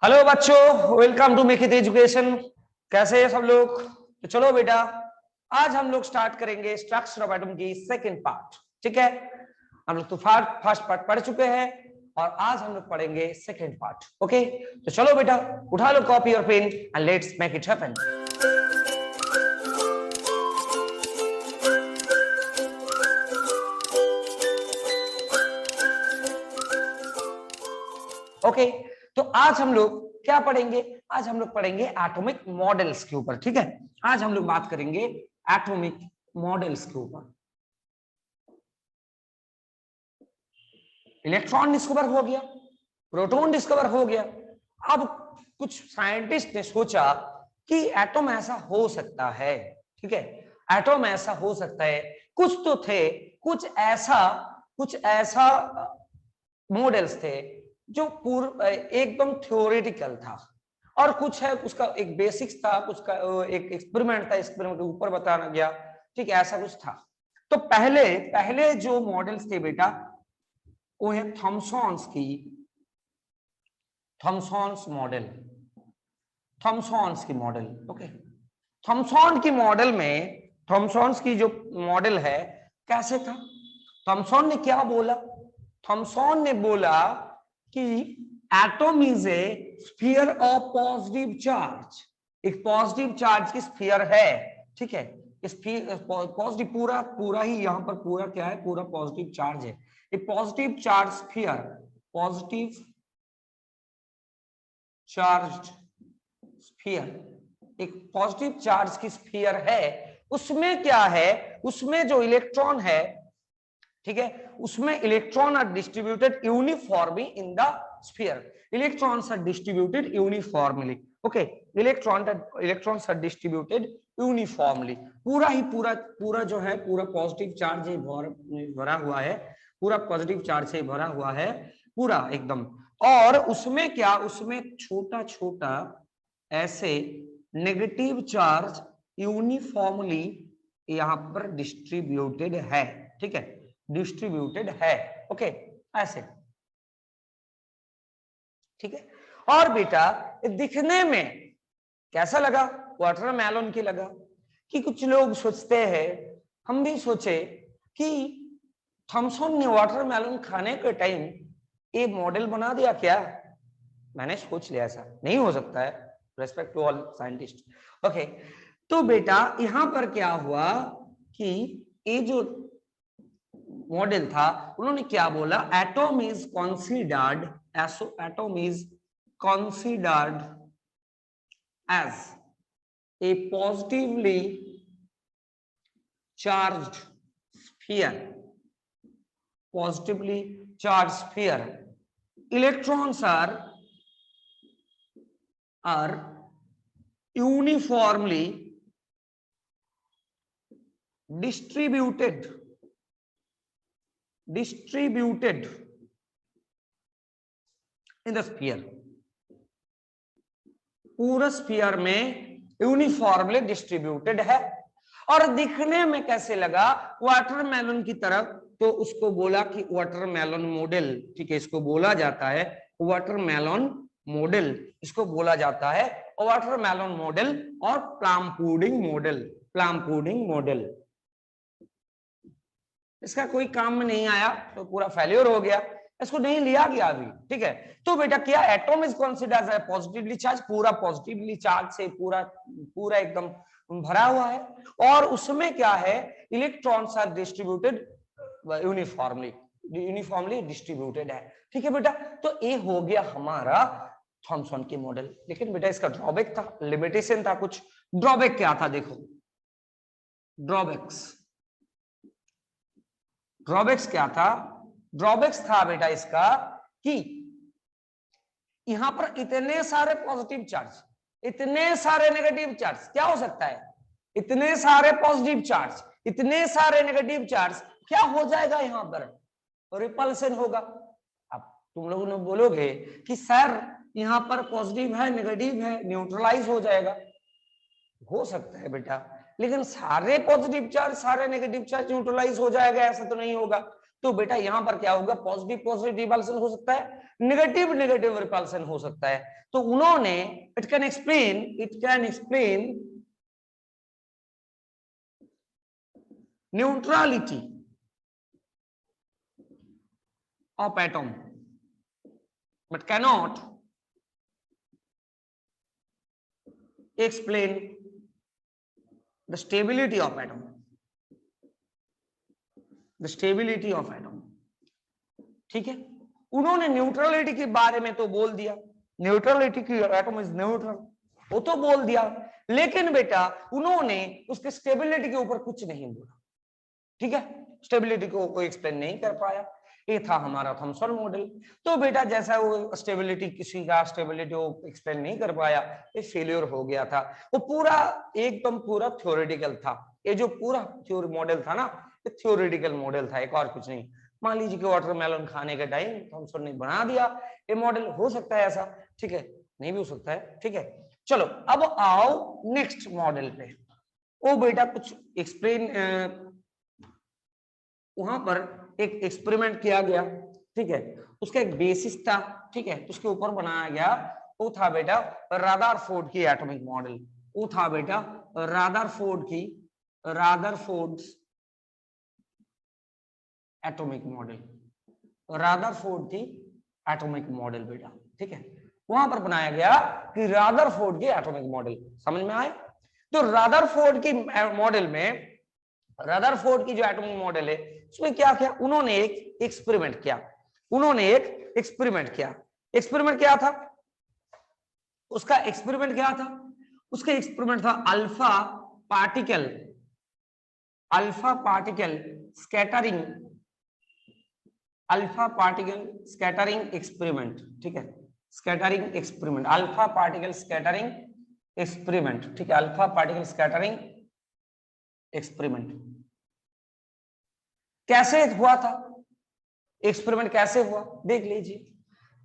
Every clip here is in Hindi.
हेलो बच्चों, welcome to make it education. कैसे हैं सब लोग? तो चलो बेटा, आज हम लोग स्टार्ट करेंगे स्ट्रक्चर ऑफ एटम की सेकंड पार्ट। ठीक है, हम लोग तो फर्स्ट पार्ट पढ़ चुके हैं और आज हम लोग पढ़ेंगे सेकंड पार्ट। ओके, तो चलो बेटा, उठा लो कॉपी और pen and let's make it happen. Okay, तो आज हम लोग क्या पढ़ेंगे? आज हम लोग पढ़ेंगे एटॉमिक मॉडल्स के ऊपर। ठीक है, आज हम लोग बात करेंगे एटॉमिक मॉडल्स के ऊपर। इलेक्ट्रॉन डिस्कवर हो गया, प्रोटॉन डिस्कवर हो गया। अब कुछ साइंटिस्ट ने सोचा कि एटॉम ऐसा हो सकता है। ठीक है, एटॉम ऐसा हो सकता है। कुछ तो थे, कुछ ऐसा मॉडल्स थे जो पूर्व एकदम थ्योरेटिकल था, और कुछ है उसका एक बेसिक्स था, कुछ का एक एक्सपेरिमेंट था, एक्सपेरिमेंट के ऊपर बताना गया। ठीक है, ऐसा कुछ था। तो पहले जो मॉडल्स थे बेटा, वो है थॉमसन्स की मॉडल। ओके, थॉमसन की मॉडल में, थॉमसन्स की जो मॉडल है कैसे था? थॉमसन ने क्या बोला? थॉमसन ने बोला कि atom is a sphere of positive charge. एक पॉजिटिव चार्ज की स्फीयर है। ठीक है, पॉजिटिव पूरा ही यहां पर पूरा क्या है? पूरा पॉजिटिव चार्ज है। एक positive charge sphere, positive charge sphere, एक पॉजिटिव चार्ज की स्फीयर है। उसमें क्या है? उसमें जो इलेक्ट्रॉन है, ठीक है, उसमें electron are distributed uniformly in the sphere. Electrons are distributed uniformly. Okay, electrons are distributed uniformly. पूरा जो है, पूरा पॉजिटिव चार्ज से भरा हुआ है, पूरा पॉजिटिव चार्ज से भरा हुआ है, पूरा एकदम। और उसमें क्या? उसमें छोटा छोटा ऐसे नेगेटिव चार्ज यूनिफॉर्मली यहां पर डिस्ट्रीब्यूटेड है। ठीक है, डिस्ट्रीब्यूटेड है। ओके, ऐसे। ठीक है, और बेटा दिखने में कैसा लगा? वाटरमेलन की लगा। कि कुछ लोग सोचते हैं, हम भी सोचे कि थॉमसन ने वाटरमेलन खाने के टाइम ये मॉडल बना दिया क्या? मैंने सोच लिया ऐसा नहीं हो सकता है। Respect to all scientist. Okay, तो बेटा यहां पर क्या हुआ कि ये जो मॉडल था, उन्होंने क्या बोला? Atom is considered as a positively charged sphere. Electrons are uniformly distributed in the sphere। पूरा स्फीयर में यूनिफॉर्मली डिस्ट्रीब्यूटेड है। और दिखने में कैसे लगा? वाटरमेलन की तरफ। तो उसको बोला कि वाटरमेलन मॉडल। ठीक है, इसको बोला जाता है वाटरमेलन मॉडल, इसको बोला जाता है वाटरमेलन मॉडल और प्लम पुडिंग मॉडल। इसका कोई काम में नहीं आया, तो पूरा फेल्योर हो गया, इसको नहीं लिया गया अभी। ठीक है, तो बेटा क्या? Atom is considered as positively charge, पूरा पॉजिटिवली चार्ज से पूरा एकदम भरा हुआ है। और उसमें क्या है? Electrons are distributed uniformly distributed है। ठीक है बेटा, तो ये हो गया हमारा थॉमसन की मॉडल। लेकिन बेटा इसका ड्रॉबैक था, लिमिटेशन था कुछ। ड्रॉबैक क्या था? देखो, ड्रॉबैक्स क्या था? ड्रॉबैक्स था बेटा इसका कि यहां पर इतने सारे पॉजिटिव चार्ज, इतने सारे नेगेटिव चार्ज, क्या हो सकता है? इतने सारे पॉजिटिव चार्ज, इतने सारे नेगेटिव चार्ज, क्या हो जाएगा यहां पर? रिपल्सन होगा। अब तुम लोगों ने बोलोगे कि सर यहां पर पॉजिटिव है, नेगेटिव है, न्यूट्रलाइज हो जाएगा। हो सकता है बेटा, लेकिन सारे पॉजिटिव चार्ज, सारे नेगेटिव चार्ज न्यूट्रलाइज हो जाएगा ऐसा तो नहीं होगा। तो बेटा यहां पर क्या होगा? पॉजिटिव रिपल्सन हो सकता है, नेगेटिव रिपल्सन हो सकता है। तो उन्होंने it can explain neutrality of atom but cannot explain the stability of atom, the stability of atom. ठीक है, उन्होंने न्यूट्रलिटी के बारे में तो बोल दिया, न्यूट्रलिटी की एटम इज न्यूट्रल, वो तो बोल दिया, लेकिन बेटा उन्होंने उसके स्टेबिलिटी के ऊपर कुछ नहीं बोला। ठीक है, स्टेबिलिटी को कोई एक्सप्लेन नहीं कर पाया। ये था हमारा थॉमसन मॉडल। तो बेटा जैसा वो स्टेबिलिटी, किसी का स्टेबिलिटी वो एक्सप्लेन नहीं कर पाया, ये फेलियर हो गया था। वो पूरा एकदम पूरा थ्योरेटिकल था, ये जो पूरा थ्योरी मॉडल था ना, ये थ्योरेटिकल मॉडल था, एक और कुछ नहीं। मान लीजिए कि वाटरमेलन खाने के टाइम थॉमसन ने बना दिया ये मॉडल, हो सकता है ऐसा, ठीक है, नहीं भी हो सकता है। ठीक है, चलो अब आओ नेक्स्ट मॉडल पे। वो बेटा कुछ एक्सप्लेन, वहां पर एक एक्सपेरिमेंट किया गया, ठीक है, उसका एक बेसिस था, ठीक है, उसके ऊपर बनाया गया, वो था बेटा रदरफोर्ड की एटॉमिक मॉडल। वो था बेटा रदरफोर्ड एटॉमिक मॉडल, रदरफोर्ड की एटॉमिक मॉडल बेटा। ठीक है, वहां पर बनाया गया कि रदरफोर्ड की एटॉमिक मॉडल, समझ में आए? तो रदरफोर्ड की मॉडल में, रदरफोर्ड की जो एटॉमिक मॉडल है उसमें क्या किया उन्होंने, एक एक्सपेरिमेंट किया। एक्सपेरिमेंट क्या था? उसका एक्सपेरिमेंट क्या था? उसका एक्सपेरिमेंट था अल्फा पार्टिकल स्कैटरिंग एक्सपेरिमेंट। ठीक है, scattering experiment, alpha particle scattering experiment. ठीक है, अल्फा पार्टिकल स्कैटरिंग एक्सपेरिमेंट कैसे हुआ था? एक्सपेरिमेंट कैसे हुआ देख लीजिए।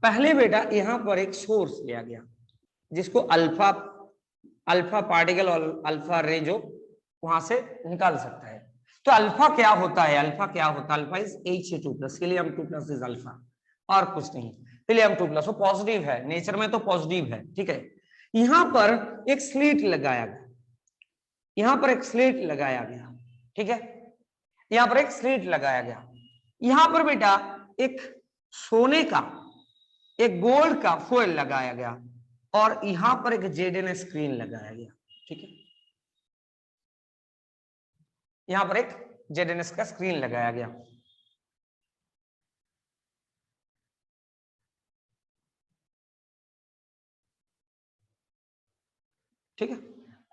पहले बेटा यहां पर एक सोर्स लिया गया जिसको अल्फा पार्टिकल और अल्फा रे जो वहां से निकाल सकता है। तो अल्फा क्या होता है? Alpha is He2+, helium+ is alpha, और कुछ नहीं। हीलियम-2+ वो पॉजिटिव है, नेचर में तो पॉजिटिव है। ठीक है, यहां पर एक स्लिट लगाया गया, ठीक है, यहां पर एक स्लिट लगाया गया। यहां पर बेटा एक सोने का, एक गोल्ड का फॉयल लगाया गया, और यहां पर एक जेडन स्क्रीन लगाया गया। ठीक है, यहां पर एक जेडएनएस का स्क्रीन लगाया गया। ठीक है,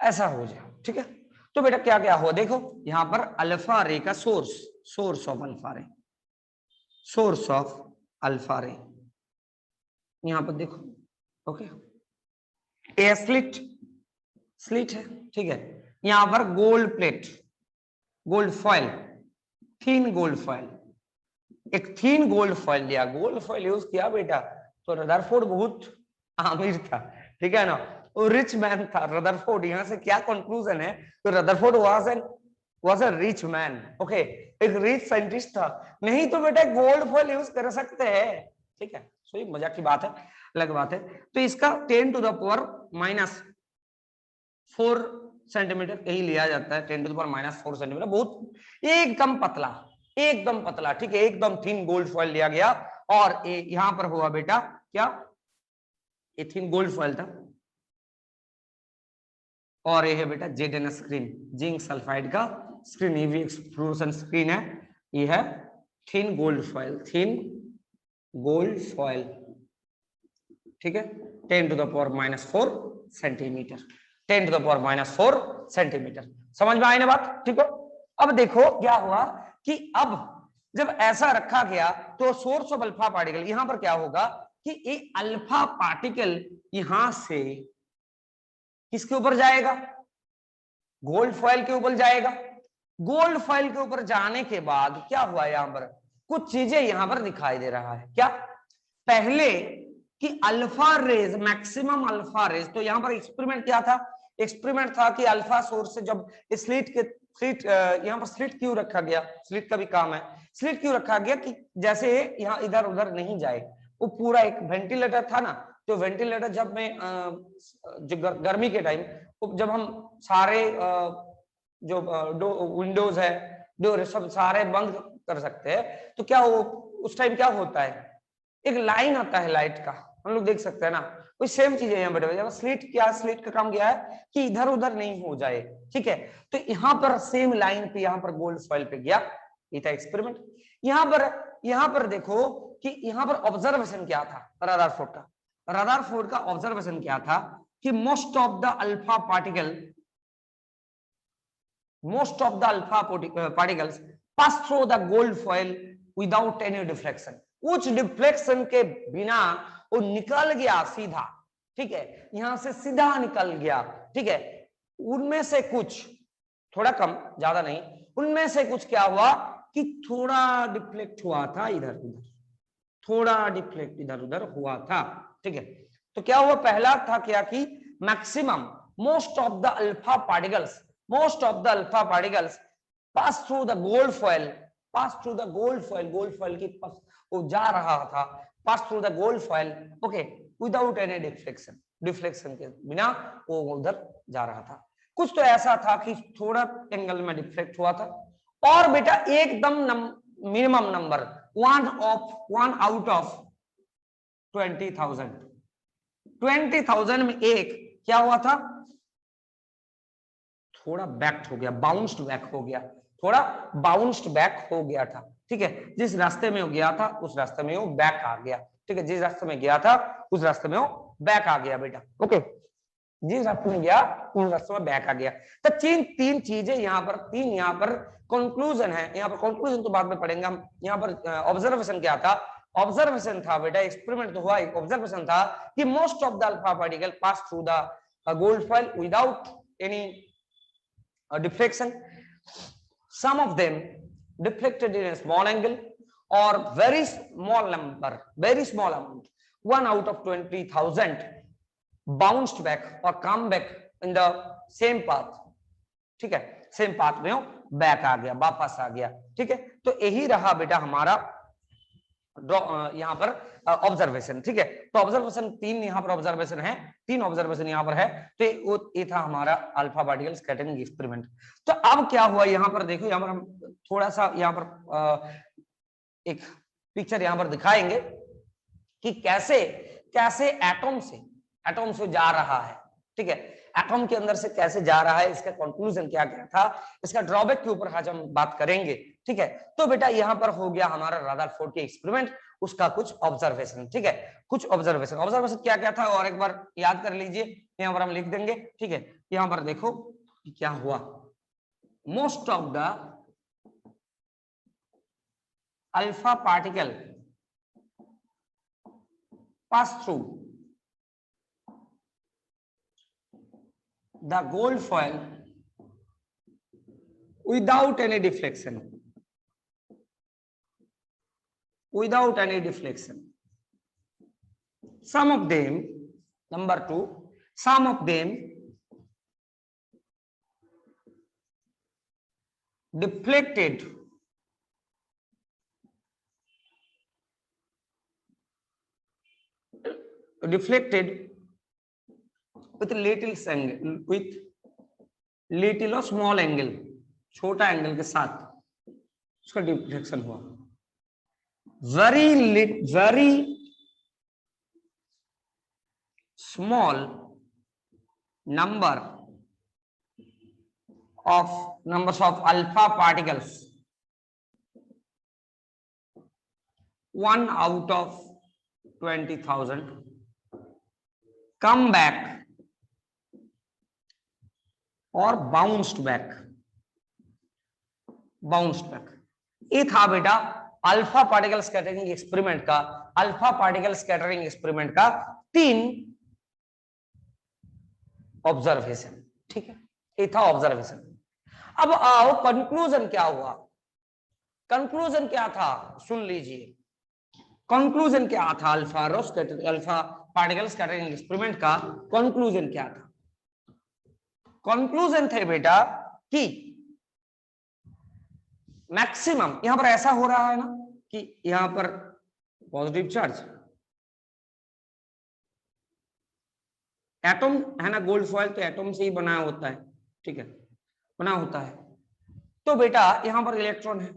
ऐसा हो जाए। ठीक है, तो बेटा क्या क्या हुआ देखो, यहां पर अल्फा रे का सोर्स ऑफ अल्फा रे यहां पर देखो। ओके, ए स्लिट है। ठीक है, यहां पर गोल्ड प्लेट, गोल्ड फॉयल, थीन गोल्ड फॉयल, एक थीन गोल्ड फॉयल लिया, गोल्ड फॉयल यूज किया बेटा। तो रदरफोर्ड बहुत अमीर था, ठीक है ना, वो रिच मैन था रदरफोर्ड। यहां से क्या कंक्लूजन है? तो Rutherford was a rich man. Okay, एक रिच साइंटिस्ट था, नहीं तो बेटा गोल्ड फॉयल यूज कर सकते हैं। ठीक है, सो ये मजाक की बात है, अलग बात है। तो इसका 10⁻⁴ सेंटीमीटर यही लिया जाता है, 10⁻⁴ सेंटीमीटर, बहुत एकदम पतला। ठीक है, एकदम थिन गोल्ड फॉयल लिया गया, और यहां पर हुआ बेटा क्या, ये थिन गोल्ड फॉयल था, और ये है बेटा जेडएन स्क्रीन, जिंक सल्फाइड का स्क्रीन, ये भी फ्लोरोसेंट स्क्रीन है। ये है थिन गोल्ड फॉयल, ठीक है, 10⁻⁴ सेंटीमीटर, 10⁻⁴ सेंटीमीटर। समझ में आई ना बात? ठीक हो, अब देखो क्या हुआ कि अब जब ऐसा रखा गया तो सोर्स ऑफ अल्फा पार्टिकल, यहां पर क्या होगा कि एक अल्फा पार्टिकल यहां से किसके ऊपर जाएगा? गोल्ड फॉयल के ऊपर जाएगा। गोल्ड फॉयल के ऊपर जाने के बाद क्या हुआ, यहां पर कुछ चीजें यहां पर दिखाई दे रहा है। क्या? पहले कि alpha rays, maximum alpha rays, तो यहां पर एक्सपेरिमेंट क्या था? एक्सपेरिमेंट था कि अल्फा सोर्स से जब स्लिट यहां पर स्लिट क्यों रखा गया? स्लिट का भी काम है, स्लिट क्यों रखा गया कि जैसे यहां इधर उधर नहीं जाए, वो पूरा एक वेंटिलेटर था ना, तो वेंटिलेटर जब मैं जो गर्मी के टाइम जब हम सारे जो विंडोज है डोर सब सारे बंद कर सकते हैं, तो क्या वो उस टाइम क्या होता है, एक लाइन आता है लाइट का, हम लोग देख सकते हैं ना। वही सेम चीज है यहाँ पर। स्लिट क्या, स्लिट का काम क्या है कि इधर उधर नहीं हो जाए, ठीक है। तो यहाँ पर सेम लाइन पे यहाँ पर गोल्ड फॉइल पे गया, ये था एक्सपेरिमेंट। यहाँ पर देखो कि यहाँ पर ऑब्जर्वेशन क्या था रदरफोर्ड का। रदरफोर्ड का ऑब्जर्वेशन क्या था कि most of the alpha particles pass through the gold foil without any deflection. कुछ डिफ्लेक्शन के बिना वो निकल गया सीधा, ठीक है, यहां से सीधा निकल गया, ठीक है। उनमें से कुछ थोड़ा कम, ज्यादा नहीं, उनमें से कुछ क्या हुआ कि थोड़ा डिफ्लेक्ट हुआ था इधर उधर, थोड़ा डिफ्लेक्ट इधर उधर हुआ था, ठीक है। तो क्या हुआ, पहला था क्या कि maximum most of the alpha particles pass through the gold foil, gold foil की वो जा रहा था, pass through the gold foil, okay, without any deflection के बिना वो उधर जा रहा था। कुछ तो ऐसा था कि थोड़ा एंगल में डिफ्लेक्ट हुआ था। और बेटा एकदम मिनिमम नंबर 1 आउट ऑफ 20,000 में एक क्या हुआ था, थोड़ा बैक हो गया, बाउंस्ड बैक हो गया, थोड़ा बाउंस्ड बैक हो गया था, ठीक है। जिस रास्ते में वो गया था उस रास्ते में वो बैक आ गया, ठीक है। जिस रास्ते में गया था उस रास्ते में वो बैक आ गया बेटा, ओके। जिस रास्ते में गया उस रास्ते में बैक आ गया। तो तीन चीजें यहाँ पर कंक्लूजन है। यहाँ पर कंक्लूजन तो बाद में पढ़ेंगे हम। यहाँ पर ऑब्जर्वेशन क्या था, ऑब्जर्वेशन था बेटा, एक्सपेरिमेंट तो हुआ, एक ऑब्जर्वेशन था कि most of the alpha particle pass through the gold foil without any deflection. Some of them deflected in a small angle or very small amount, 1 out of 20,000 bounced back or come back in the same path, ठीक है, सेम पाथ में बैक आ गया, वापस आ गया, ठीक है। तो यही रहा बेटा हमारा यहाँ पर ऑब्जर्वेशन, ठीक है। तो ऑब्जर्वेशन यहाँ पर ऑब्जर्वेशन है, 3 ऑब्जर्वेशन यहाँ पर है। तो ये था हमारा अल्फा पार्टिकल स्कैटरिंग एक्सपेरिमेंट। तो अब क्या हुआ यहाँ पर देखो, यहाँ पर हम थोड़ा सा यहाँ पर एक पिक्चर यहाँ पर दिखाएंगे कि कैसे एटम से जा रहा है, ठीक है। एटम के अंदर से कैसे जा रहा है, इसका कंक्लूजन क्या क्या था, इसका ड्रॉबैक के ऊपर आज हम बात करेंगे, ठीक है। तो बेटा यहाँ पर हो गया हमारा रदरफोर्ड के एक्सपेरिमेंट, उसका कुछ ऑब्जर्वेशन, ठीक है। कुछ ऑब्जर्वेशन क्या क्या था और एक बार याद कर लीजिए, यहाँ पर हम लिख देंगे, ठीक है। यहाँ पर देखो क्या हुआ, most of the alpha particle pass through the gold foil without any deflection, some of them, number 2, some of them deflected with little or small angle, छोटा एंगल के साथ उसका डिफ्लेक्शन हुआ। very small numbers of alpha particles, 1 out of 20,000 come back और बाउंस्ड बैक। ये था बेटा अल्फा पार्टिकल स्कैटरिंग एक्सपेरिमेंट का 3 ऑब्जर्वेशन, ठीक है। ये था ऑब्जर्वेशन। अब आओ कंक्लूजन क्या हुआ, कंक्लूजन क्या था, सुन लीजिए। कंक्लूजन क्या था अल्फा पार्टिकल स्कैटरिंग एक्सपेरिमेंट का कंक्लूजन क्या था। कंक्लूजन थे बेटा कि मैक्सिमम, यहां पर ऐसा हो रहा है ना कि यहां पर पॉजिटिव चार्ज, एटम है ना, गोल्ड फॉइल तो एटम से ही बना होता है, ठीक है, बना होता है। तो बेटा यहाँ पर इलेक्ट्रॉन है,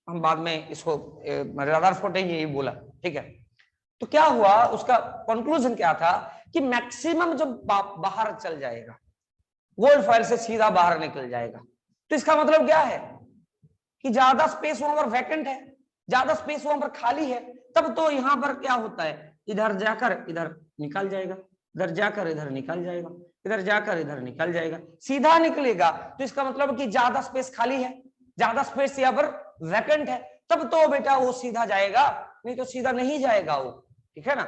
हम बाद में इसको रदरफोर्ड ने यही बोला, ठीक है। तो क्या हुआ, उसका कंक्लूजन क्या था कि मैक्सिमम जब बाहर चल जाएगा, गोल्ड फॉइल से सीधा बाहर निकल जाएगा, तो इसका मतलब क्या है कि ज्यादा स्पेस वहां पर वैकेंट है, ज्यादा स्पेस वहां पर खाली है, तब तो यहां पर क्या होता है, इधर जाकर इधर निकल जाएगा, इधर जाकर इधर निकल जाएगा, इधर जाकर इधर निकल जाएगा, सीधा निकलेगा। तो इसका मतलब कि ज्यादा स्पेस खाली है, ज्यादा स्पेस यहाँ पर वैकेंट है, तब तो बेटा वो सीधा जाएगा, नहीं तो सीधा नहीं जाएगा वो, ठीक है ना।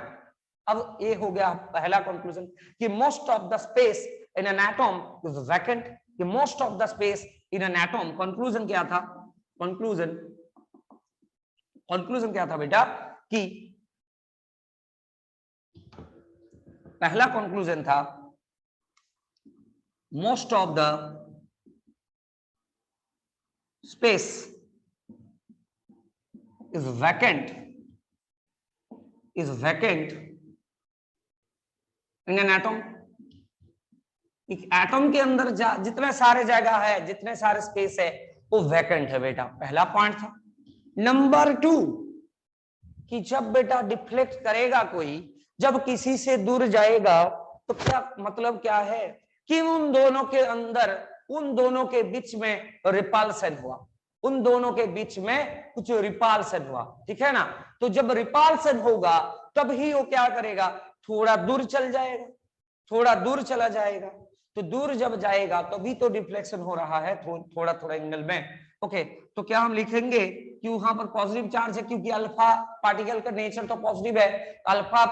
अब ये हो गया पहला कंक्लूजन कि most of the space in an atom is vacant, कि most of the space in an atom. Conclusion क्या था, कंक्लूजन क्या था बेटा कि पहला कंक्लूजन था most of the space is vacant in an atom. एक एटम के अंदर जितने सारे जगह है, जितने सारे स्पेस है, वो वैकेंट है बेटा, पहला पॉइंट था। नंबर 2 कि जब बेटा डिफ्लेक्ट करेगा कोई, जब किसी से दूर जाएगा, तो क्या मतलब क्या है कि उन दोनों के अंदर, उन दोनों के बीच में रिपल्सन हुआ, उन दोनों के बीच में कुछ रिपल्सन हुआ, ठीक है ना। तो जब रिपल्सन होगा तब ही वो क्या करेगा, थोड़ा दूर चल जाएगा, थोड़ा दूर चला जाएगा। तो दूर जब जाएगा तभी तो डिफ्लेक्शन हो रहा है, थोड़ा थोड़ा एंगल में। ओके, तो क्या हम लिखेंगे कि वहां पर पॉजिटिव चार्ज है, क्योंकि अल्फा पार्टिकल का नेचर तो पॉजिटिव है, अल्फा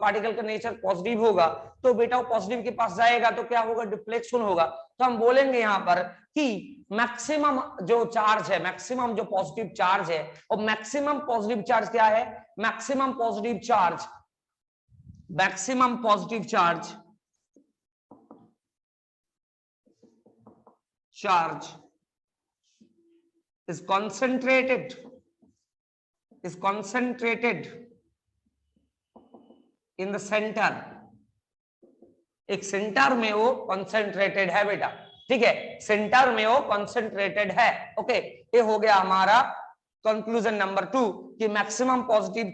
पार्टिकल का नेचर पॉजिटिव होगा, तो बेटा वो पॉजिटिव के पास जाएगा तो क्या होगा, डिफ्लेक्शन होगा। तो हम बोलेंगे यहाँ पर कि मैक्सिमम जो चार्ज है, मैक्सिमम जो पॉजिटिव चार्ज है, और मैक्सिमम पॉजिटिव चार्ज क्या है, maximum positive charge, maximum positive charge is concentrated in the center। एक सेंटर में वो कंसंट्रेटेड है बेटा, ठीक है, सेंटर में वो कंसंट्रेटेड है। ओके, ये हो गया हमारा कंक्लूजन नंबर 2 कि maximum positive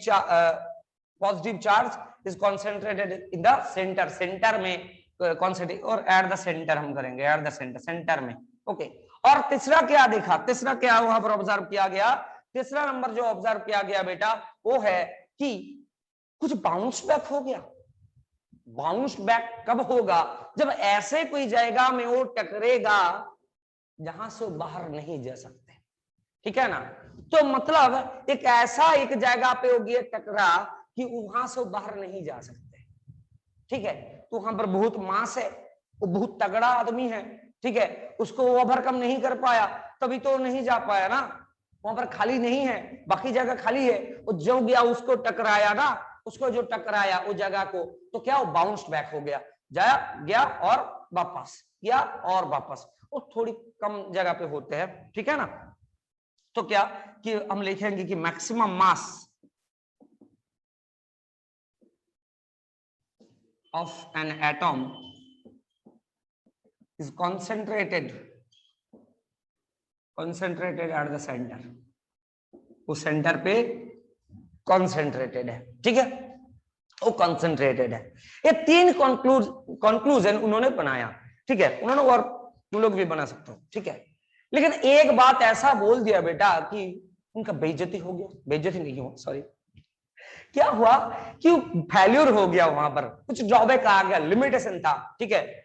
charge is concentrated in the centre, centre में कॉन्सेंट्रेट, और एट द सेंटर हम करेंगे, एट द सेंटर, सेंटर में। ओके, और तीसरा क्या देखा, तीसरा क्या वहां पर ऑब्जर्व किया गया, तीसरा नंबर जो ऑब्जर्व किया गया बेटा वो है कि कुछ बाउंस बैक हो गया। बाउंस बैक कब होगा, जब ऐसे कोई जगह में वो टकरेगा जहां से बाहर नहीं जा सकते, ठीक है ना। तो मतलब एक ऐसा एक जगह पे हो गया टकरा कि वहां से बाहर नहीं जा सकते, ठीक है। तो वहां पर बहुत मास है, वो बहुत तगड़ा आदमी है, ठीक है, उसको ओवरकम नहीं कर पाया, तभी तो नहीं जा पाया ना, वहां पर खाली नहीं है, बाकी जगह खाली है, वो जो गया उसको टकराया ना, उसको जो टकराया उस जगह को, तो क्या वो बाउंस बैक हो गया, जाया गया और वापस गया और वापस, वो थोड़ी कम जगह पे होते हैं, ठीक है ना। तो क्या कि हम लिखेंगे कि maximum mass of an atom is concentrated at the center, वो सेंटर पे कॉन्सेंट्रेटेड है, ठीक है, वो कॉन्सेंट्रेटेड है। ये 3 कंक्लूजन उन्होंने बनाया, ठीक है, उन्होंने और तुम लोग भी बना सकते हो, ठीक है। लेकिन एक बात ऐसा बोल दिया बेटा कि उनका बेइज्जती हो गया, बेइज्जती नहीं हुआ, सॉरी, क्या हुआ कि फेल्यूर हो गया, वहां पर कुछ ड्रॉबैक आ गया, लिमिटेशन था, ठीक है।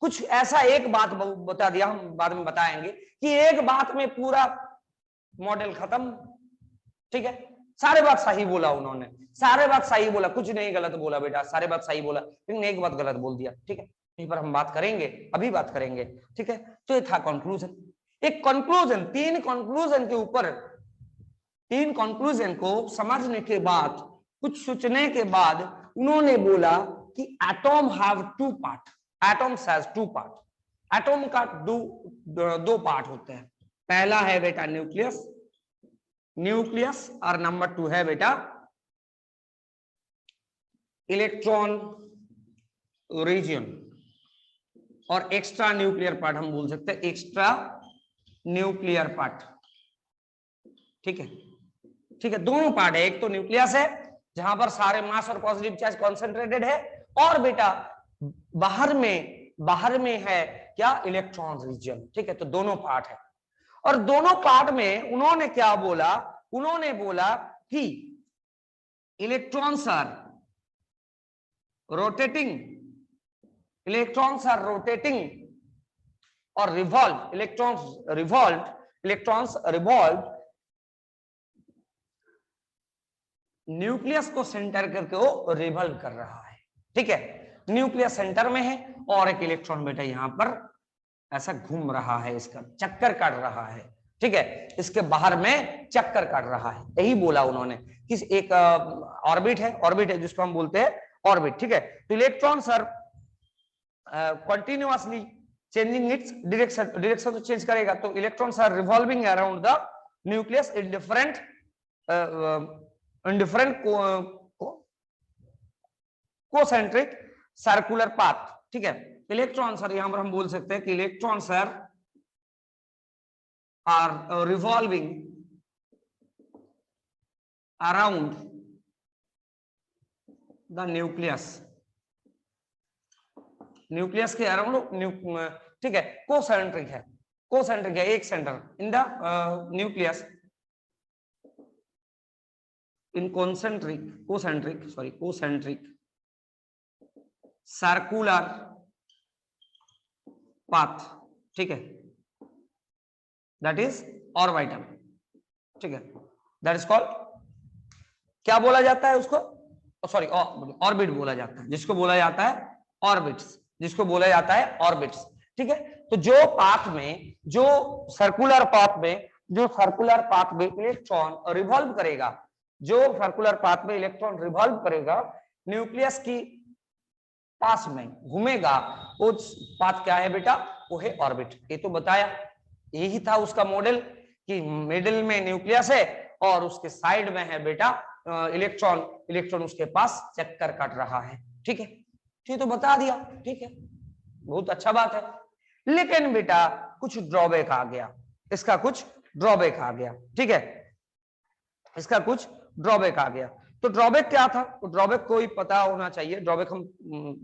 कुछ ऐसा एक बात बता दिया, हम बाद में बताएंगे कि एक बात में पूरा मॉडल खत्म, ठीक है, सारे बात सही बोला उन्होंने, सारे बात सही बोला, कुछ नहीं गलत बोला बेटा, सारे बात सही बोला, लेकिन एक बात गलत बोल दिया, ठीक है, यहीं पर हम बात करेंगे, अभी बात करेंगे, ठीक है। तो ये था कंक्लूजन, एक कंक्लूजन, 3 कंक्लूजन के ऊपर, 3 कंक्लूजन को समझने के बाद, कुछ सोचने के बाद उन्होंने बोला कि atom have 2 part, atoms has 2 part, atom का 2 पार्ट होते हैं, पहला है बेटा न्यूक्लियस, न्यूक्लियस, और नंबर 2 है बेटा इलेक्ट्रॉन रीजन, और एक्स्ट्रा न्यूक्लियर पार्ट हम बोल सकते हैं, एक्स्ट्रा न्यूक्लियर पार्ट। ठीक है, ठीक है, दोनों पार्ट है, एक तो न्यूक्लियस है जहां पर सारे मास और पॉजिटिव चार्ज कॉन्सेंट्रेटेड है, और बेटा बाहर में है क्या, इलेक्ट्रॉन रीजन। ठीक है, तो दोनों पार्ट है, और दोनों पार्ट में उन्होंने क्या बोला, उन्होंने बोला कि electrons are rotating, electrons are rotating और रिवॉल्व, इलेक्ट्रॉन्स रिवॉल्व न्यूक्लियस को सेंटर करके वो रिवॉल्व कर रहा है। ठीक है, न्यूक्लियस सेंटर में है और एक इलेक्ट्रॉन बेटा यहां पर ऐसा घूम रहा है, इसका चक्कर काट रहा है। ठीक है, इसके बाहर में चक्कर काट रहा है, यही बोला उन्होंने कि एक ऑर्बिट है जिसको हम बोलते हैं ऑर्बिट। ठीक है, तो electrons are continuously changing its direction तो चेंज करेगा, तो electrons are revolving around the nucleus in different concentric circular path. ठीक है, इलेक्ट्रॉन्स आर, यहां पर हम बोल सकते हैं कि electrons are revolving around the nucleus के अराउंड, ठीक है, कोसेंट्रिक है एक centre in the nucleus in concentric circular path. ठीक है, दैट इज ऑर्बिटल। ठीक है, दैट इज कॉल्ड, क्या बोला जाता है उसको, सॉरी ऑर्बिट बोला जाता है, जिसको बोला जाता है ऑर्बिट्स, ठीक है, तो जो पाथ में, जो सर्कुलर पाथ में इलेक्ट्रॉन रिवॉल्व करेगा, न्यूक्लियस की पास में घूमेगा, उस पाथ क्या है बेटा, वो है ऑर्बिट। ये तो बताया, यही था उसका मॉडल कि मिडिल में न्यूक्लियस है और उसके साइड में है बेटा इलेक्ट्रॉन उसके पास चक्कर काट रहा है। ठीक है, ये तो बता दिया। ठीक है, बहुत अच्छा बात है, लेकिन बेटा कुछ ड्रॉबैक आ गया, इसका कुछ ड्रॉबैक आ गया। ठीक है, इसका कुछ ड्रॉबैक आ गया, तो ड्रॉबैक क्या था, तो ड्रॉबैक को ही पता होना चाहिए, ड्रॉबैक हम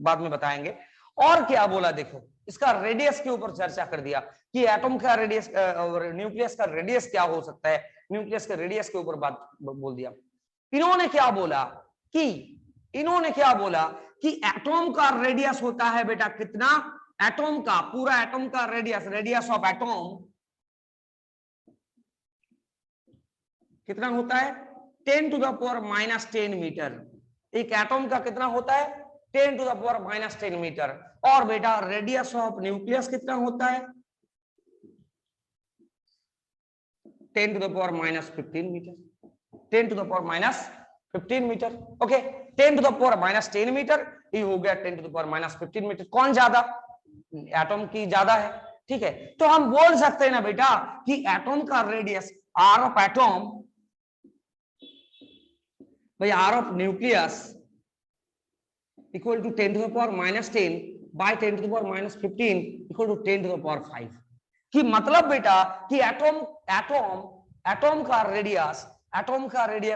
बाद में बताएंगे। और क्या बोला, देखो इसका रेडियस के ऊपर चर्चा कर दिया कि एटम का रेडियस और न्यूक्लियस का रेडियस क्या हो सकता है, न्यूक्लियस के रेडियस के ऊपर बात बोल दिया। इन्होंने क्या बोला कि एटम का रेडियस होता है बेटा कितना, एटम का, पूरा एटम का रेडियस ऑफ एटम कितना होता है, 10⁻⁻10 मीटर। एक एटम का कितना होता है, 10⁻⁻10 मीटर। और बेटा रेडियस ऑफ न्यूक्लियस कितना होता है, 10⁻15 मीटर, 10⁻15 मीटर। ओके, 10⁻10 मीटर, ये हो गया 10⁻15 मीटर। कौन ज्यादा, एटम की ज्यादा है। ठीक है, तो हम बोल सकते हैं ना बेटा कि एटम का रेडियस आर ऑफ एटम, भाई R of nucleus equal to 10⁻10 by 10⁻15 equal to 10⁻5 की मतलब बेटा कि एटम का रेडियस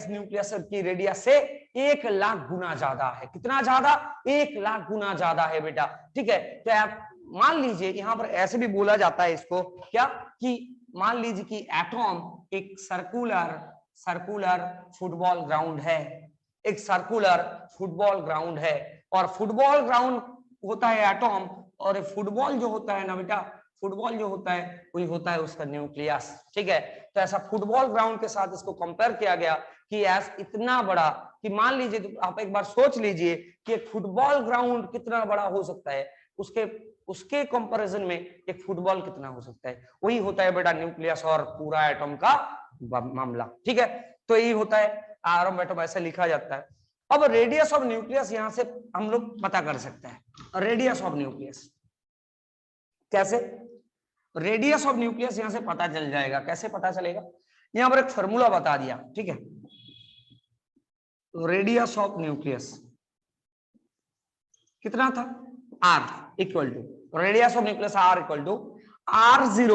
न्यूक्लियस की रेडियस से 1 लाख गुना ज्यादा है। कितना ज्यादा, 1 लाख गुना ज्यादा है बेटा। ठीक है, तो आप मान लीजिए, यहां पर ऐसे भी बोला जाता है इसको क्या, कि मान लीजिए कि एटम एक सर्कुलर फुटबॉल ग्राउंड है, एक सर्कुलर फुटबॉल ग्राउंड है, और फुटबॉल ग्राउंड होता है एटम, और फुटबॉल जो होता है ना बेटा, फुटबॉल जो होता है वही होता है उसका न्यूक्लियस। ठीक है, तो ऐसा फुटबॉल ग्राउंड के साथ इसको कंपेयर किया गया कि ऐसा इतना बड़ा, कि मान लीजिए, तो आप एक बार सोच लीजिए कि एक फुटबॉल ग्राउंड कितना बड़ा हो सकता है, उसके कंपैरिजन में एक फुटबॉल कितना हो सकता है, वही होता है बेटा न्यूक्लियस और पूरा एटम का मामला। ठीक है, तो यही होता है, आर एटम ऐसे लिखा जाता है। अब रेडियस ऑफ न्यूक्लियस यहां से हम लोग पता कर सकते हैं, रेडियस ऑफ न्यूक्लियस कैसे, रेडियस ऑफ न्यूक्लियस यहां से पता चल जाएगा। कैसे पता चलेगा, यहां पर एक फॉर्मूला बता दिया। ठीक है, रेडियस ऑफ न्यूक्लियस कितना था, R, equal to radius of nucleus R equal to r0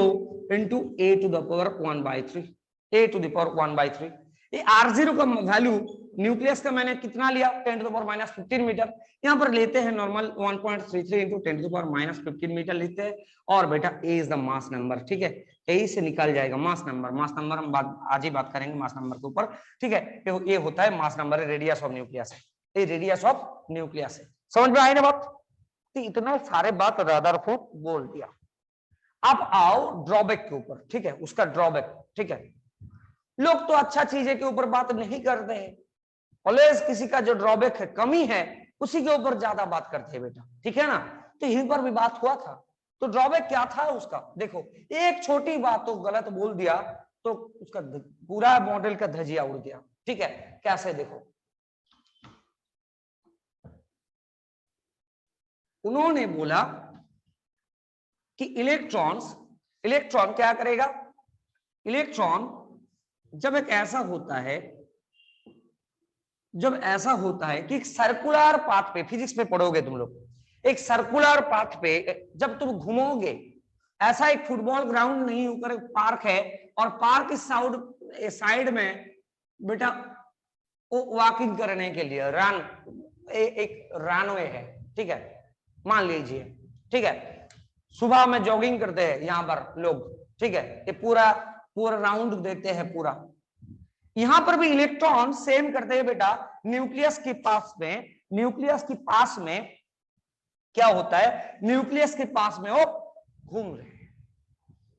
into a to the power 1/3, a to the power 1/3। ये r0 का वैल्यू न्यूक्लियस का मैंने कितना लिया 10 टू द पावर -15 मीटर, यहाँ पर लेते हैं normal 1.33 into 10 to the power -15 metre लेते हैं। और बेटा a is the mass number, ठीक है, यही से निकल जाएगा मास नंबर। मास नंबर हम आज ही बात करेंगे मास नंबर के ऊपर, ठीक है। ये होता है mass number, radius of nucleus है, ये रेडियस ऑफ न्यूक्लियस है। समझ में आई ना बात? तो इतना सारे बात रदरफोर्ड बोल दिया। अब आओ ड्रॉबैक के ऊपर, ठीक है, उसका ड्रॉबैक, ठीक है। लोग तो अच्छा चीजें के ऊपर बात नहीं करते हैं, ऑलवेज किसी का जो ड्रॉबैक है, कमी है, उसी के ऊपर ज्यादा बात करते हैं बेटा, ठीक है ना। तो यहीं पर भी बात हुआ था, तो ड्रॉबैक क्या था उसका, देखो एक छोटी बात तो गलत बोल दिया तो उसका पूरा मॉडल का धजिया उड़ गया, ठीक है। कैसे, देखो उन्होंने बोला कि इलेक्ट्रॉन क्या करेगा, इलेक्ट्रॉन जब ऐसा होता है कि एक सर्कुलर पाथ पे, फिजिक्स में पढ़ोगे तुम लोग, एक सर्कुलर पाथ पे जब तुम घूमोगे, ऐसा एक फुटबॉल ग्राउंड नहीं ऊपर एक पार्क है, और पार्क इस साइड में बेटा वॉकिंग करने के लिए एक रनवे है, ठीक है, मान लीजिए, ठीक है। सुबह में जॉगिंग करते हैं यहाँ पर लोग, ठीक है, ये पूरा राउंड देते हैं पूरा। यहां पर भी इलेक्ट्रॉन सेम करते हैं बेटा, न्यूक्लियस के पास में क्या होता है, न्यूक्लियस के पास में वो घूम रहे हैं।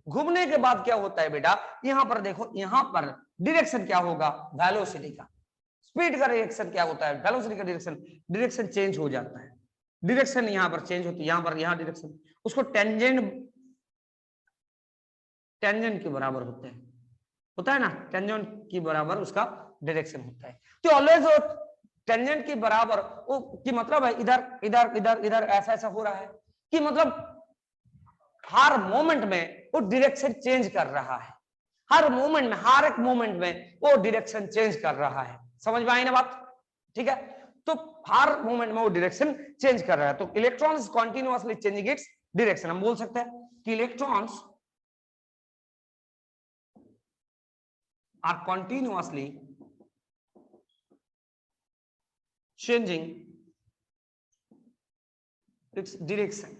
घूमने के बाद क्या होता है बेटा, यहां पर देखो, यहां पर डायरेक्शन क्या होगा, वेलोसिटी का, स्पीड का डायरेक्शन क्या होता है, वेलोसिटी का डायरेक्शन चेंज हो जाता है। डायरेक्शन यहां पर चेंज होती है, यहां डायरेक्शन, उसको टेंजेंट के बराबर होता है ना, टेंजेंट के बराबर उसका डायरेक्शन होता है। तो ऑलवेज वो टेंजेंट के बराबर वो की मतलब है इधर ऐसा हो रहा है, कि मतलब हर मोमेंट में वो डायरेक्शन चेंज कर रहा है, हर एक मोमेंट में वो डायरेक्शन चेंज कर रहा है। समझ में आई ना बात, ठीक है। तो हर मोमेंट में वो डायरेक्शन चेंज कर रहा है। तो electrons continuously changing its direction. हम बोल सकते हैं कि electrons are continuously changing its direction।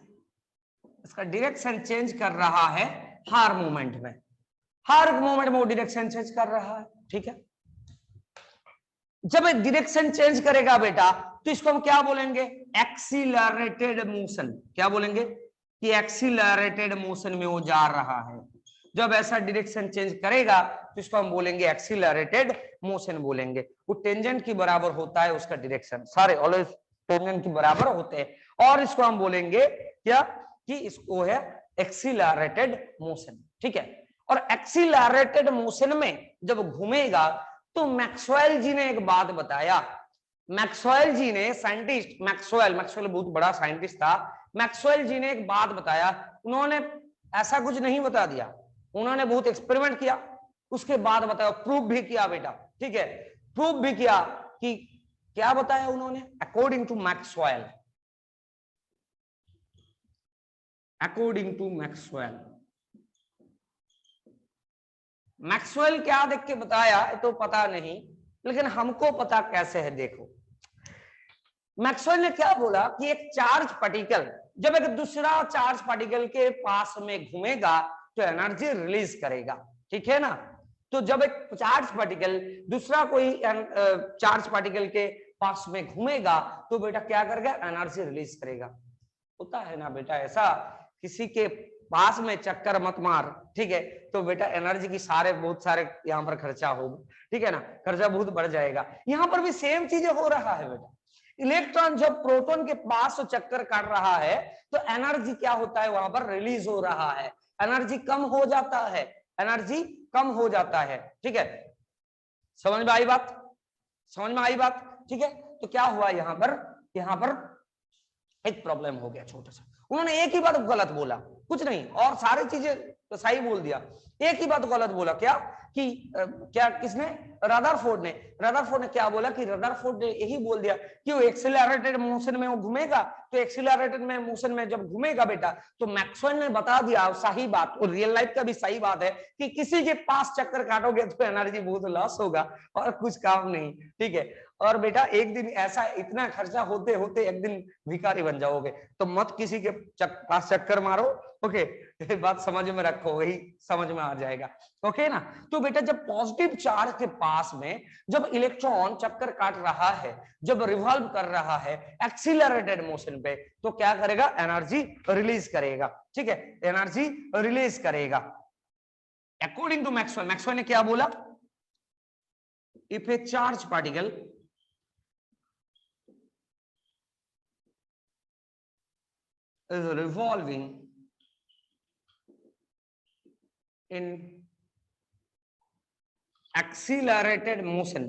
इसका डायरेक्शन चेंज कर रहा है हर मोमेंट में, वो डायरेक्शन चेंज कर रहा है, ठीक है। जब डायरेक्शन चेंज करेगा बेटा, तो इसको हम क्या बोलेंगे, एक्सीलरेटेड मोशन। क्या बोलेंगे कि एक्सीलरेटेड मोशन में वो जा रहा है। जब ऐसा डायरेक्शन चेंज करेगा तो इसको हम बोलेंगे एक्सीलरेटेड मोशन बोलेंगे। वो टेंजेंट की बराबर होता है उसका डायरेक्शन, सारे ऑलवेज टेंजेंट की बराबर होते हैं। और इसको हम बोलेंगे क्या, कि इसको है एक्सीलरेटेड मोशन, ठीक है। और एक्सीलरेटेड मोशन में जब घूमेगा तो मैक्सवेल जी ने एक बात बताया। मैक्सवेल जी ने, साइंटिस्ट मैक्सवेल बहुत बड़ा साइंटिस्ट था। मैक्सवेल जी ने एक बात बताया, उन्होंने ऐसा कुछ नहीं बता दिया, उन्होंने बहुत एक्सपेरिमेंट किया, उसके बाद बताया, प्रूव भी किया बेटा, ठीक है, प्रूव भी किया कि क्या बताया उन्होंने, अकॉर्डिंग टू मैक्सवेल क्या देख के बताया तो पता नहीं, लेकिन हमको पता कैसे है। देखो मैक्सवेल ने क्या बोला कि एक चार्ज पार्टिकल जब एक दूसरा चार्ज पार्टिकल के पास में घूमेगा तो एनर्जी रिलीज करेगा, ठीक है ना। तो जब एक चार्ज पार्टिकल दूसरा कोई चार्ज पार्टिकल के पास में घूमेगा तो बेटा क्या करेगा, एनर्जी रिलीज करेगा। होता है ना बेटा ऐसा, किसी के पास में चक्कर मत मार, ठीक है, तो बेटा एनर्जी की बहुत सारे यहाँ पर खर्चा होगा, ठीक है ना, खर्चा बहुत बढ़ जाएगा। यहाँ पर भी सेम चीजें हो रहा है बेटा। इलेक्ट्रॉन जब प्रोटॉन के पास चक्कर काट रहा है तो एनर्जी क्या होता है, वहां पर रिलीज हो रहा है, एनर्जी कम हो जाता है, ठीक है। समझ में आई बात, ठीक है। तो क्या हुआ यहाँ पर एक प्रॉब्लम हो गया छोटा सा। उन्होंने एक ही बात गलत बोला, कुछ नहीं, और सारी चीजें तो सही बोल दिया, एक ही बात गलत बोला। क्या कि क्या किसने, रदरफोर्ड ने क्या बोला कि रदरफोर्ड ने यही बोल दिया कि वो एक्सीलरेटेड मोशन में वो घूमेगा, तो एक्सीलरेटेड में मोशन में जब घूमेगा बेटा, तो मैक्सवेल ने बता दिया सही बात, और रियल लाइफ का भी सही बात है कि किसी के पास चक्कर काटोगे तो एनर्जी बहुत लॉस होगा और कुछ काम नहीं, ठीक है। और बेटा एक दिन ऐसा इतना खर्चा होते होते एक दिन भिखारी बन जाओगे, तो मत किसी के पास चक्कर मारो, ओके। ये बात समझ में रखो, वही समझ में आ जाएगा, ओके ना। तो बेटा जब पॉजिटिव चार्ज के पास में जब इलेक्ट्रॉन चक्कर काट रहा है, जब रिवॉल्व कर रहा है एक्सीलरेटेड मोशन पे, तो क्या करेगा, एनर्जी रिलीज करेगा, ठीक है, एनर्जी रिलीज करेगा। अकॉर्डिंग टू मैक्सवेल ने क्या बोला, if A charge particle is revolving in accelerated motion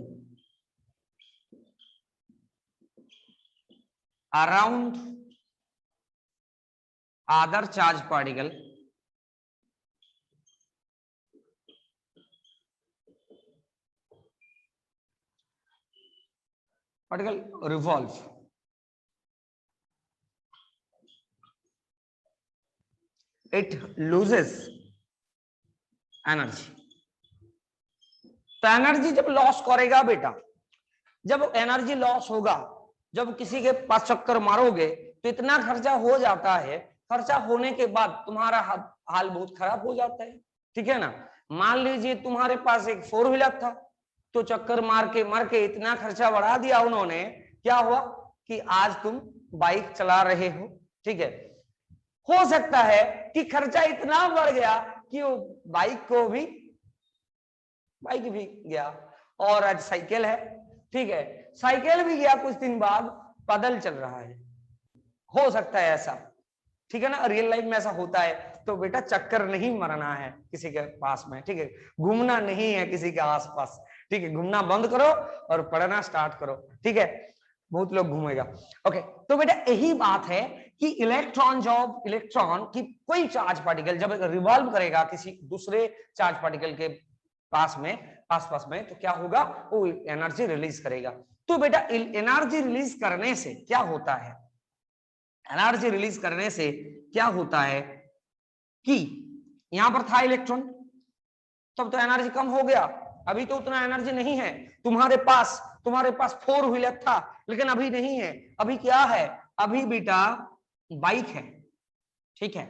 around other charged particle, revolve, it loses energy. तो एनर्जी जब लॉस करेगा बेटा, जब एनर्जी लॉस होगा, जब किसी के पास चक्कर मारोगे तो इतना खर्चा हो जाता है, खर्चा होने के बाद तुम्हारा हाल बहुत खराब हो जाता है, ठीक है ना। मान लीजिए तुम्हारे पास एक 4 व्हीलर था, तो चक्कर मार के इतना खर्चा बढ़ा दिया उन्होंने, क्या हुआ कि आज तुम बाइक चला रहे हो, ठीक है। हो सकता है कि खर्चा इतना बढ़ गया कि वो बाइक भी गया, और आज साइकिल है, ठीक है, साइकिल भी गया, कुछ दिन बाद पैदल चल रहा है, हो सकता है ऐसा, ठीक है ना। रियल लाइफ में ऐसा होता है। तो बेटा चक्कर नहीं मारना है किसी के पास में, ठीक है, घूमना नहीं है किसी के आसपास, ठीक है, घूमना बंद करो और पढ़ना स्टार्ट करो, ठीक है, बहुत लोग घूमेगा, ओके। तो बेटा यही बात है कि इलेक्ट्रॉन की कोई चार्ज पार्टिकल जब रिवॉल्व करेगा किसी दूसरे चार्ज पार्टिकल के पास में, आसपास में, तो क्या होगा, वो एनर्जी रिलीज करेगा। तो बेटा एनर्जी रिलीज करने से क्या होता है, एनर्जी रिलीज करने से क्या होता है कि यहां पर था इलेक्ट्रॉन, तब तो एनर्जी कम हो गया, अभी तो उतना एनर्जी नहीं है। तुम्हारे पास 4 व्हीलर था, लेकिन अभी नहीं है, अभी क्या है, अभी बेटा बाइक है, ठीक है।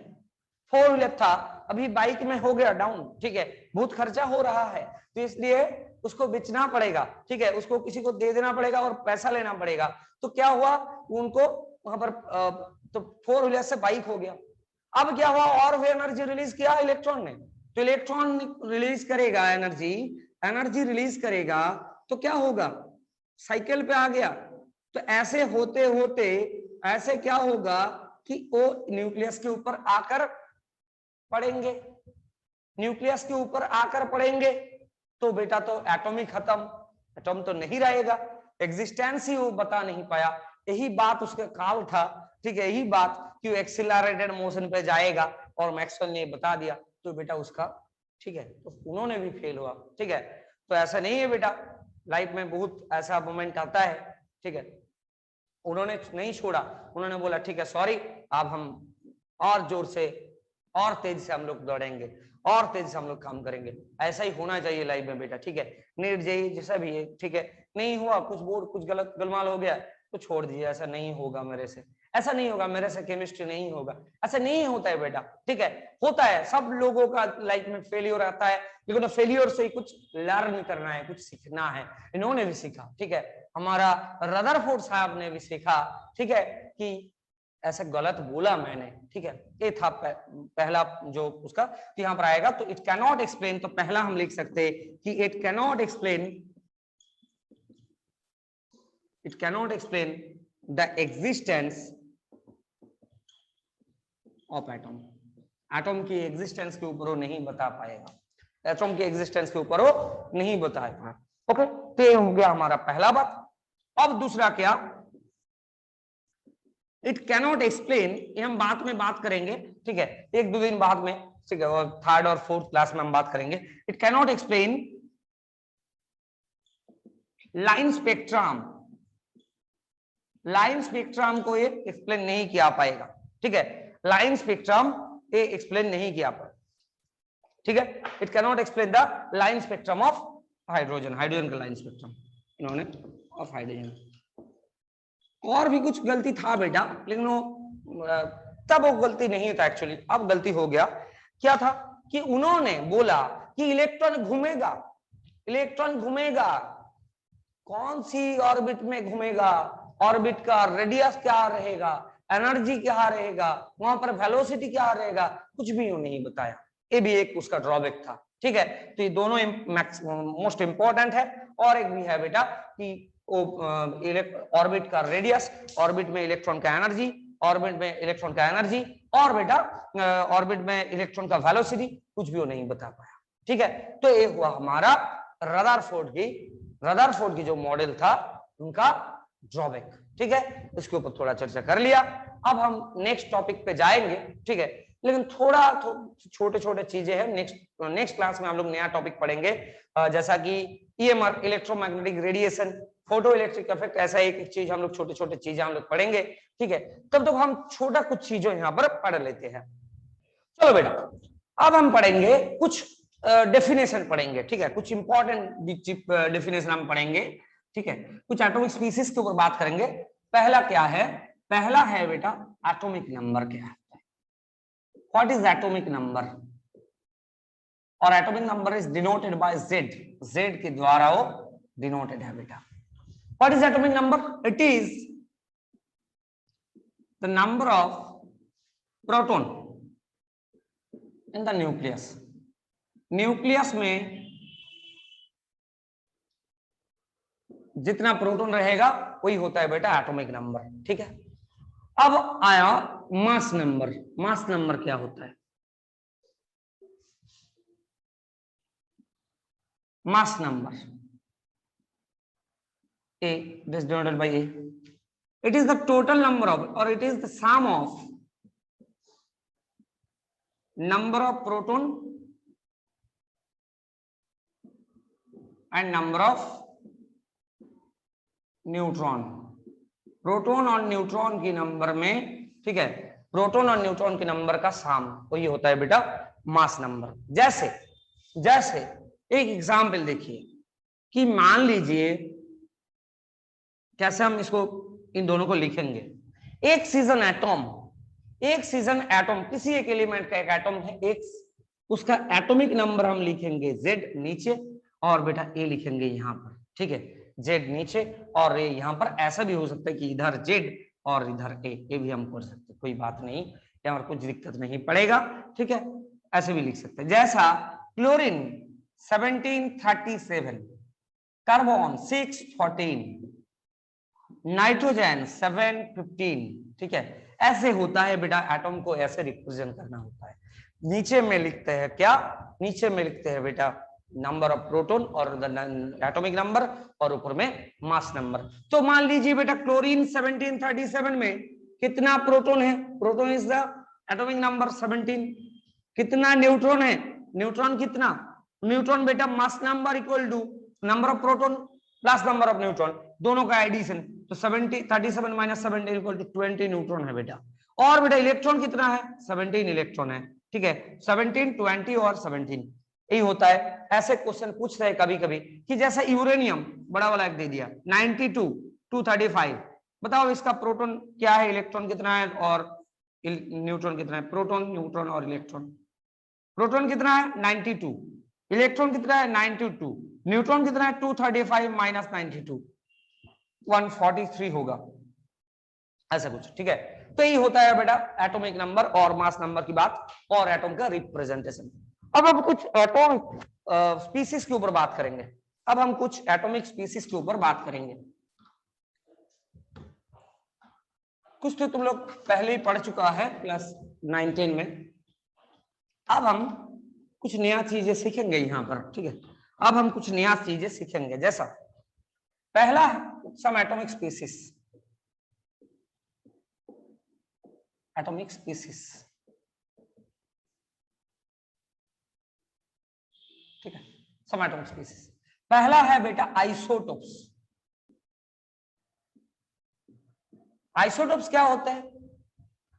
4 व्हीलर था, अभी बाइक में हो गया डाउन, ठीक है, बहुत खर्चा हो रहा है, तो इसलिए उसको बेचना पड़ेगा, ठीक है, उसको किसी को दे देना पड़ेगा और पैसा लेना पड़ेगा। तो क्या हुआ, उनको वहां पर तो 4 व्हीलर से बाइक हो गया। अब क्या हुआ, और भी एनर्जी रिलीज किया इलेक्ट्रॉन ने, तो इलेक्ट्रॉन रिलीज करेगा एनर्जी रिलीज करेगा, तो क्या होगा, साइकिल पे आ गया। तो ऐसे होते होते ऐसे क्या होगा कि वो न्यूक्लियस के ऊपर आकर पड़ेंगे, न्यूक्लियस के ऊपर आकर पड़ेंगे, तो बेटा तो एटम ही खत्म, एटम तो नहीं रहेगा, एग्जिस्टेंस ही वो बता नहीं पाया। यही बात उसका काल था, ठीक है, यही बात कि वो एक्सीलरेटेड मोशन पे जाएगा, और मैक्सवेल ने बता दिया, तो बेटा उसका, ठीक है, तो उन्होंने भी फेल हुआ, ठीक है। तो ऐसा नहीं है बेटा, लाइफ में बहुत ऐसा मोमेंट आता है, ठीक है, उन्होंने नहीं छोड़ा, उन्होंने बोला ठीक है सॉरी, अब हम और जोर से और तेज से हम लोग दौड़ेंगे, और तेज से हम लोग काम करेंगे। ऐसा ही होना चाहिए लाइफ में बेटा, ठीक है, नीट जेईई जैसा भी है, ठीक है, नहीं हुआ कुछ बोर्ड कुछ गलत गलमाल हो गया तो छोड़ दीजिए, ऐसा नहीं होगा मेरे से, ऐसा नहीं होगा मेरे से, केमिस्ट्री नहीं होगा, ऐसा नहीं होता है बेटा, ठीक है। होता है, सब लोगों का लाइफ में फेलियर आता है, लेकिन फेलियर से ही कुछ लर्न करना है, कुछ सीखना है। इन्होंने भी सीखा, ठीक है, हमारा रदरफोर्ड साहब ने भी सीखा, ठीक है, कि ऐसा गलत बोला मैंने, ठीक है। ये था पहला जो उसका, तो यहाँ पर आएगा, तो इट कैनॉट एक्सप्लेन, तो पहला हम लिख सकते हैं कि it cannot explain the existence of atom, atom की एग्जिस्टेंस के ऊपर वो नहीं बता पाएगा, एटम की एग्जिस्टेंस के ऊपर वो नहीं बता पाएगा, ओके। तो ये हो गया हमारा पहला बात। अब दूसरा क्या, इट कैनॉट एक्सप्लेन, ये हम बाद में बात करेंगे, ठीक है, एक दो दिन बाद में, ठीक है, और थर्ड और फोर्थ क्लास में हम बात करेंगे। It cannot explain line spectrum, line spectrum को ये एक्सप्लेन नहीं किया पाएगा, ठीक है, लाइन स्पेक्ट्रम ये एक्सप्लेन नहीं किया पाएगा, ठीक है। It cannot explain the line spectrum of hydrogen, hydrogen का लाइन स्पेक्ट्रम इन्होंने ऑफ हाइड्रोजन। और भी कुछ गलती था बेटा, लेकिन वो तब वो गलती नहीं था एक्चुअली, अब गलती हो गया। क्या था कि उन्होंने बोला कि इलेक्ट्रॉन घूमेगा, इलेक्ट्रॉन घूमेगा, कौन सी ऑर्बिट में घूमेगा, ऑर्बिट का रेडियस क्या रहेगा, एनर्जी क्या रहेगा, वहां पर वेलोसिटी क्या रहेगा, कुछ भी नहीं बताया। ये भी एक उसका ड्रॉबैक था, ठीक है। तो ये दोनों मोस्ट इंपॉर्टेंट है। और एक भी है बेटा कि ऑर्बिट का रेडियस, ऑर्बिट में इलेक्ट्रॉन का एनर्जी, ऑर्बिट में इलेक्ट्रॉन का एनर्जी, और बेटा ऑर्बिट में इलेक्ट्रॉन का वेलोसिटी, कुछ भी वो नहीं बता पाया, ठीक है। तो ये हुआ हमारा रदरफोर्ड की जो मॉडल था उनका ड्रॉबैक, ठीक है। इसके ऊपर थोड़ा चर्चा कर लिया। अब हम नेक्स्ट टॉपिक पे जाएंगे, ठीक है, लेकिन थोड़ा छोटे छोटे चीजें हैं। नेक्स्ट क्लास में हम लोग नया टॉपिक पढ़ेंगे, जैसा कि EMR, electromagnetic radiation, photo electric effect, ऐसा एक चीज हम लोग छोटे छोटे चीजें हम लोग पढ़ेंगे, ठीक है। तब तक हम छोटा कुछ चीजों यहाँ पर पढ़ लेते हैं। चलो बेटा, अब हम पढ़ेंगे कुछ डेफिनेशन पढ़ेंगे, ठीक है, कुछ इंपॉर्टेंट डेफिनेशन हम पढ़ेंगे, ठीक है। कुछ एटॉमिक स्पीसीज के ऊपर बात करेंगे। पहला क्या है, पहला है बेटा एटॉमिक नंबर क्या है, व्हाट इज एटॉमिक नंबर, और atomic number is denoted by Z, Z के द्वारा वो डिनोटेड है बेटा। What is atomic number, it is the number of proton in the nucleus, nucleus में जितना प्रोटॉन रहेगा वही होता है बेटा एटॉमिक नंबर, ठीक है। अब आया मास नंबर, मास नंबर क्या होता है, mass number A is denoted by A, it is the total number of, or it is the sum of number of proton and number of neutron, proton और न्यूट्रॉन की नंबर में, ठीक है, प्रोटॉन और न्यूट्रॉन के नंबर का साम, तो ये होता है बेटा मास नंबर। जैसे जैसे एक एग्जाम्पल देखिए कि मान लीजिए, कैसे हम इसको इन दोनों को लिखेंगे, एक सीजन एटॉम, एक सीजन एटॉम, किसी एक एलिमेंट का एक एटॉम है, एक उसका एटॉमिक नंबर हम लिखेंगे जेड नीचे, और बेटा ए लिखेंगे यहाँ पर, ठीक है, जेड नीचे और ए यहाँ पर। ऐसा भी हो सकता है कि इधर जेड और इधर ए, ये भी हम कर सकते, कोई बात नहीं, यहाँ पर कुछ दिक्कत नहीं पड़ेगा, ठीक है, ऐसे भी लिख सकते हैं। जैसा क्लोरीन 1737, कार्बन 614, नाइट्रोजन 715, ठीक है, ऐसे होता है बेटा। एटॉम को ऐसे रिप्रेजेंट करना होता है। नीचे में लिखते हैं क्या, नीचे में लिखते हैं बेटा नंबर ऑफ प्रोटॉन और एटॉमिक नंबर, और ऊपर में मास नंबर। तो मान लीजिए बेटा क्लोरीन 1737 में कितना प्रोटॉन है, proton is the atomic number 17, कितना न्यूट्रॉन है, न्यूट्रॉन कितना, न्यूट्रॉन बेटा mass number equal to number of proton plus number of neutron, दोनों का एडिशन, तो 37 माइनस 17 इक्वल टू 20 न्यूट्रॉन है बेटा। और बेटा इलेक्ट्रॉन कितना है, 17 इलेक्ट्रॉन है, ठीक है, 17, 20 और 17, यही होता है। ऐसे क्वेश्चन पूछ रहे कभी कभी कि जैसे यूरेनियम बड़ा वाला एक दे दिया 92, 235, बताओ इसका प्रोटॉन क्या है, इलेक्ट्रॉन कितना है और न्यूट्रॉन कितना है, प्रोटॉन न्यूट्रॉन और इलेक्ट्रॉन, प्रोटॉन कितना है 92, इलेक्ट्रॉन कितना है 92, न्यूट्रॉन कितना है 235 माइनस 92, 143 होगा, ऐसा कुछ, ठीक है। तो यही होता है बेटा एटॉमिक नंबर और मास नंबर की बात, और एटॉम का रिप्रेजेंटेशन। अब हम कुछ एटॉमिक स्पीसीज के ऊपर बात करेंगे, अब हम कुछ एटॉमिक स्पीसीज के ऊपर बात करेंगे। कुछ तो तुम लोग पहले ही पढ़ चुका है क्लास 19 में, अब हम कुछ नया चीजें सीखेंगे यहाँ पर, ठीक है। अब हम कुछ नया चीजें सीखेंगे, जैसा पहला सम एटॉमिक स्पीसीज, एटॉमिक स्पीसीज, ठीक है, सम एटॉमिक स्पीसीज। पहला है बेटा आइसोटोप्स। आइसोटोप्स क्या होता है?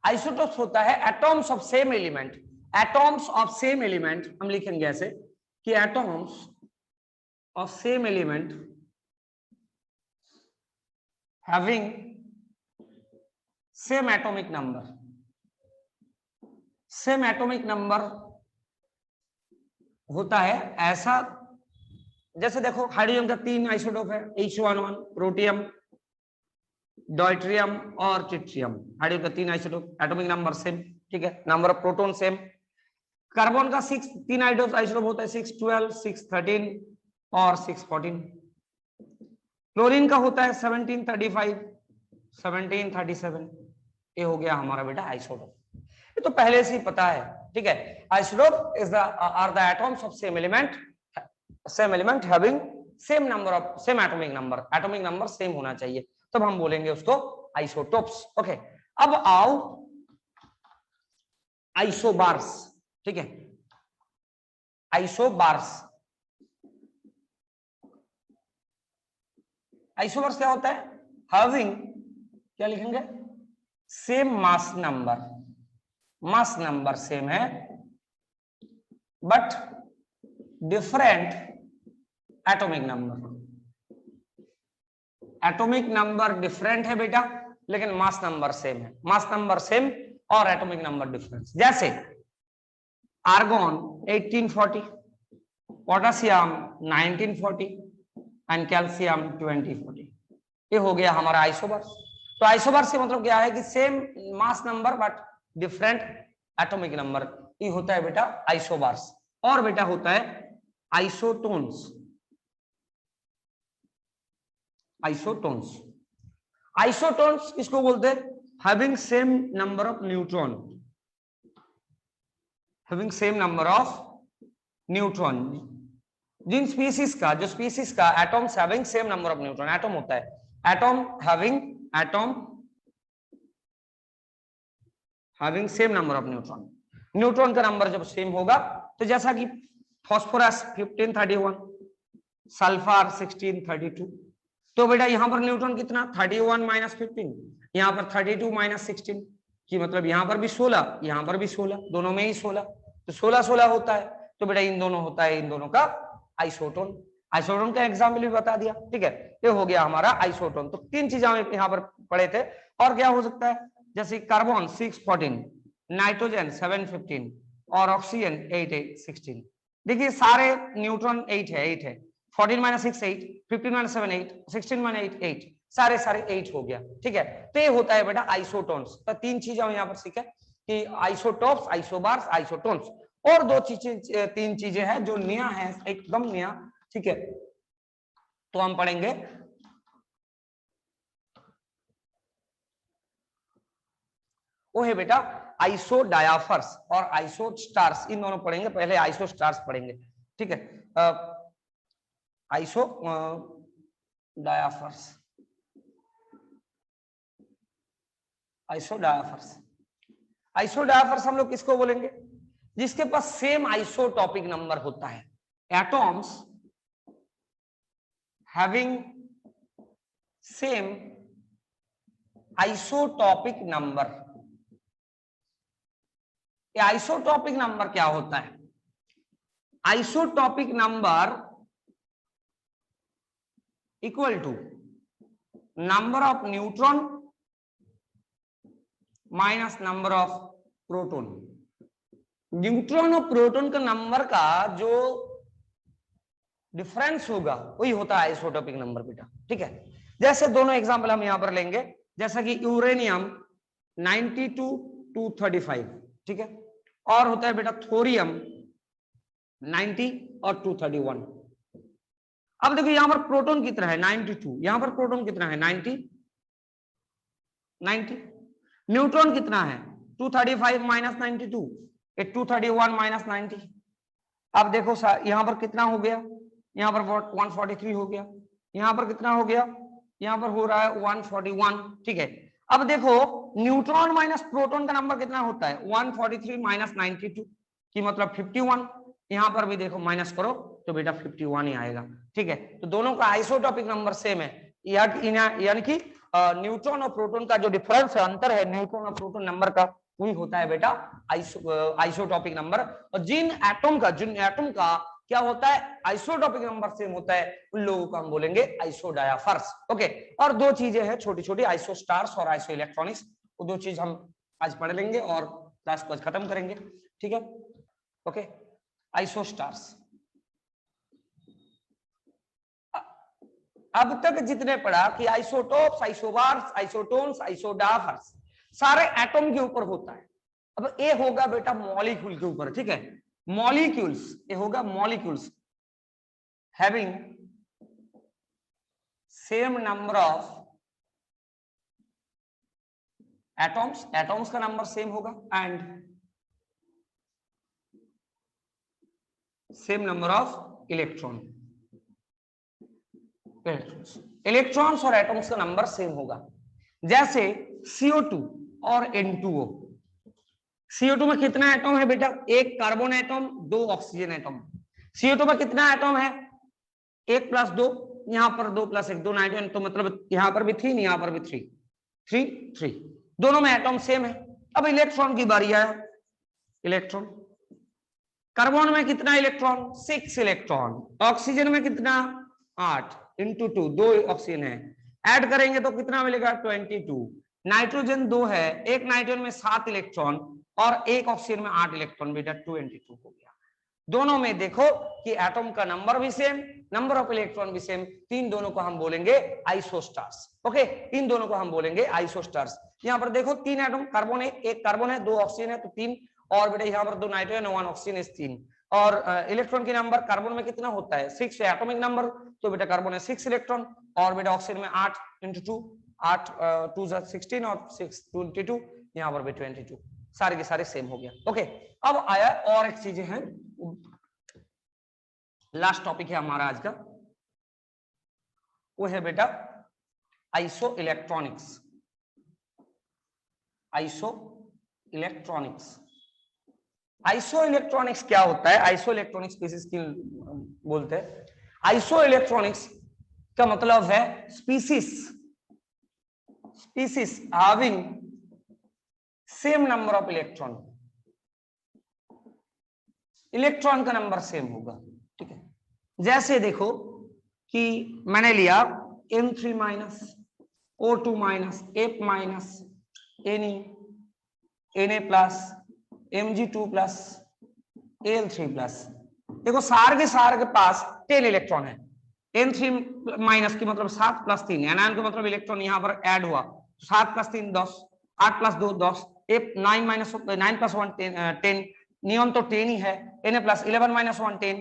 आइसोटोप्स होता है atoms of same element. Atoms of same element हम लिखेंगे ऐसे कि atoms of same element having same atomic number. Same atomic number होता है ऐसा, जैसे देखो हाइड्रोजन का 3 आइसोटोप है, H11, प्रोटियम, डॉयट्रियम और ट्रिटियम। हाइड्रोजन का 3 आइसोटोप, एटॉमिक नंबर सेम, ठीक है, number of proton same. Carbon का 3 आइसोटोप होता है, 6, 12, 6, 13 और 6, 14। क्लोरीन का होता है 17, 35, 17, 37। ये हो गया हमारा बेटा आइसोटोप। ये तो पहले से ही पता है, ठीक है। Isotope is the are the atoms of same element having same number of same atomic number. Atomic number same होना चाहिए, तब हम बोलेंगे उसको आइसोटोप्स। ओके, अब आओ आइसोबार्स, ठीक है, आइसोबार्स। आइसोबार्स क्या होता है? हैविंग, क्या लिखेंगे? Same mass number. Mass number same है but different atomic number. Atomic number different है बेटा, लेकिन मास नंबर सेम है। मास नंबर सेम और एटॉमिक नंबर डिफरेंस। जैसे आर्गॉन 1840, पोटेशियम 1940 एंड कैल्शियम 2040। ये हो गया हमारा आइसोबार्स। तो आइसोबार्स से मतलब क्या है कि same mass number but different atomic number, ये होता है बेटा आइसोबार्स। और बेटा होता है आइसोटोन्स। आइसोटोन्स, आइसोटोन्स किसको बोलते हैं? Having same number of neutron. Having same number of neutron. जिन स्पीसीज का, जो स्पीसीज का atoms having same number of neutron, atom होता है, atom having same number of neutron. Neutron का नंबर जब सेम होगा, तो जैसा कि फास्फोरस 1531, सल्फर 1632, तो बेटा यहां पर न्यूट्रॉन कितना? 31 माइनस 15, यहां पर 32 माइनस 16, कि मतलब यहां पर भी 16, यहां पर भी 16, दोनों में ही 16, तो 16-16 होता है। तो बेटा इन दोनों होता है, इन दोनों का आइसोटोन। आइसोटोन का एग्जाम्पल भी बता दिया, ठीक है। ये हो गया हमारा आइसोटोन। तो 3 चीजें हम यहां पर पढ़े थे। और क्या हो सकता है? जैसे कार्बन 614, नाइट्रोजन 715 और ऑक्सीजन 816। देखिए सारे न्यूट्रॉन 8 है 14 माइनस 6 8, 15 माइनस 7 8, 16 माइनस 8 8, सारे 8 हो गया, ठीक है। तो ये होता है बेटा आइसोटोन्स। तो 3 चीजें हम यहाँ पर सीखे कि आइसोटोप्स, आइसोबार्स, आइसोटोन्स। और 3 चीजें हैं जो नया है, एकदम नया, ठीक है। तो हम पढ़ेंगे वो है बेटा आइसोडायाफर्स और आइसोस्टार्स। इन दोनों पढ़ेंगे, पहले आइसोस्टार्स पढ़ेंगे, ठीक है। आइसो डायाफर्स, आइसोडायाफर्स। आइसोडायाफर्स हम लोग किसको बोलेंगे? जिसके पास सेम आइसोटॉपिक नंबर होता है। Atoms having same isotopic number. ये आइसोटॉपिक नंबर क्या होता है? Isotopic number equal to number of neutron minus number of proton. Neutron और प्रोटॉन का नंबर का जो डिफरेंस होगा वही होता है आइसोटॉपिक नंबर बेटा, ठीक है। जैसे दोनों एग्जांपल हम यहां पर लेंगे, जैसा कि यूरेनियम 92 235, ठीक है, और होता है बेटा थोरियम 90 और 231। अब देखो यहां पर प्रोटॉन कितना है? 92, यहां पर प्रोटॉन कितना है? 90। न्यूट्रॉन कितना है? 235 माइनस 92, 231 माइनस 90। अब देखो यहां पर कितना हो गया? यहां पर 143 हो गया। यहां पर कितना हो गया? यहां पर हो रहा है 141, ठीक है। अब देखो न्यूट्रॉन माइनस प्रोटॉन का नंबर कितना होता है 143 माइनस 92 की मतलब 51। यहां पर भी देखो माइनस करो तो बेटा 51 ही आएगा। ठीक है, तो दोनों का आइसोटॉपिक नंबर सेम है, यानी कि न्यूट्रॉन और प्रोटॉन का जो डिफरेंस है, अंतर है न्यूट्रॉन और प्रोटॉन नंबर का, वही होता है बेटा आइसोटॉपिक नंबर। और जिन एटम का क्या होता है आइसोटॉपिक नंबर सेम होता है, उन लोगों को हम बोलेंगे आइसोडायाफर्स। ओके, और दो चीजें हैं छोटी छोटी, आइसोस्टार्स और आइसो इलेक्ट्रॉनिक्स, वो दो चीज हम आज पढ़ लेंगे और क्लास को आज खत्म करेंगे। ठीक है, ओके, आइसोस्टार्स। अब तक जितने पढ़ा कि आइसोटोप्स, आइसोबार्स, आइसोटोन्स, आइसोडायफर्स सारे एटम के ऊपर होता है। अब ये होगा बेटा मॉलिक्यूल के ऊपर। ठीक है, मॉलिक्यूल्स, ये होगा molecules having same number of atoms, atoms का नंबर सेम होगा and same number of electron, electrons और एटॉम्स का नंबर सेम होगा। जैसे CO2 और N2O, CO2 में कितना एटम है बेटा, एक कार्बन एटम, दो ऑक्सीजन एटम। CO2 में कितना एटम है, 1 + 2, यहां पर 2 + 1 2 नाइट्रोजन, तो मतलब यहां पर भी 3, यहां पर भी 3 3 3, दोनों में एटम सेम है। अब इलेक्ट्रॉन की बारी है, इलेक्ट्रॉन, कार्बन में कितना इलेक्ट्रॉन 6 इलेक्ट्रॉन, ऑक्सीजन में कितना 8 × 2, 2 ऑक्सीजन है, ऐड करेंगे तो कितना मिलेगा 22। नाइट्रोजन 2 है, एक नाइट्रोजन में 7 इलेक्ट्रॉन और एक ऑक्सीजन में 8 इलेक्ट्रॉन, बेटा 22 हो गया। दोनों में देखो कि एटम का नंबर भी सेम, नंबर ऑफ इलेक्ट्रॉन भी सेम, तीन दोनों को हम बोलेंगे आइसोस्टार्स। ओके, इन दोनों को हम बोलेंगे आइसोस्टार्स। यहाँ पर देखो 3 एटम, कार्बन है, एक कार्बन है, 2 ऑक्सीजन है, तो 3, और बेटा यहाँ पर 2 नाइट्रोजन 1 ऑक्सीजन इस 3, और इलेक्ट्रॉन के नंबर कार्बन में कितना होता है 6 एटॉमिक नंबर, तो बेटा कार्बन में 6 इलेक्ट्रॉन, और बेटा ऑक्सीजन में 8 × 2, 8 2 16 और 6 22, यहाँ पर भी 22, सारे के सारे सेम हो गया। ओके, अब आया और एक चीजें हैं, लास्ट टॉपिक है हमारा आज का, वो है बेटा iso electronics. Iso electronics, iso electronics क्या होता है, आइसो इलेक्ट्रॉनिक्स किसी बोलते हैं। आइसो इलेक्ट्रॉनिक्स का मतलब है species, species having same number of electron, electron का नंबर सेम होगा। ठीक है, जैसे देखो कि मैंने लिया M3 minus, O2 minus, F minus, Na plus, Mg2 plus, Al3 plus. देखो सारे के पास 10 इलेक्ट्रॉन है, M3 माइनस की मतलब 7 + 3, एनायन का मतलब इलेक्ट्रॉन यहां पर ऐड हुआ, 7 + 3 10, 8 + 2 10, F9 माइनस 9 + 1 10, नियॉन तो 10 ही है, Na प्लस 11 - 1 10,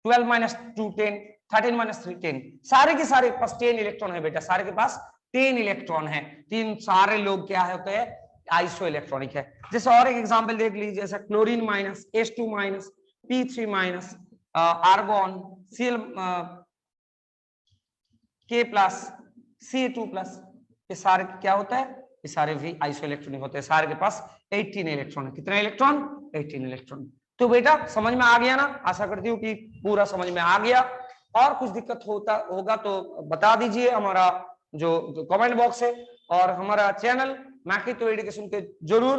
12 - 2 10, 13 - 3 10, सारे के सारे पास 10 इलेक्ट्रॉन है बेटा, सारे के पास 10 इलेक्ट्रॉन है। तीन सारे लोग क्या है होते हैं आइसो इलेक्ट्रॉनिक है। जैसे और एक एग्जांपल देख लीजिए, जैसे chlorine minus, H2 minus, P3 minus, argon, Cl K plus, Ca2 plus, ये सारे क्या होता है, ये सारे भी आइसो इलेक्ट्रॉनिक होते हैं। सारे के पास 18 इलेक्ट्रॉन है, कितने इलेक्ट्रॉन 18 इलेक्ट्रॉन। तो बेटा समझ में आ गया ना, आशा करती हूँ कि पूरा समझ में आ गया। और कुछ दिक्कत होगा तो बता दीजिए, हमारा जो कमेंट बॉक्स है, और हमारा चैनल मैकी तो एजुकेशन के जरूर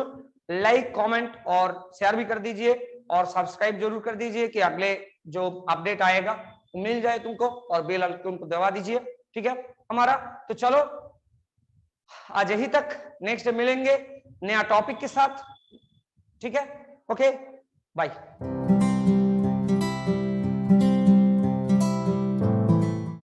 लाइक, कमेंट और शेयर भी कर दीजिए, और सब्सक्राइब जरूर कर दीजिए कि अगले जो अपडेट आएगा मिल जाए तुमको, और बेल आइकन को दबा दीजिए। ठीक है हमारा, तो चलो आज यही तक, नेक्स्ट मिलेंगे नया टॉपिक के साथ। ठीक है, ओके, बाय।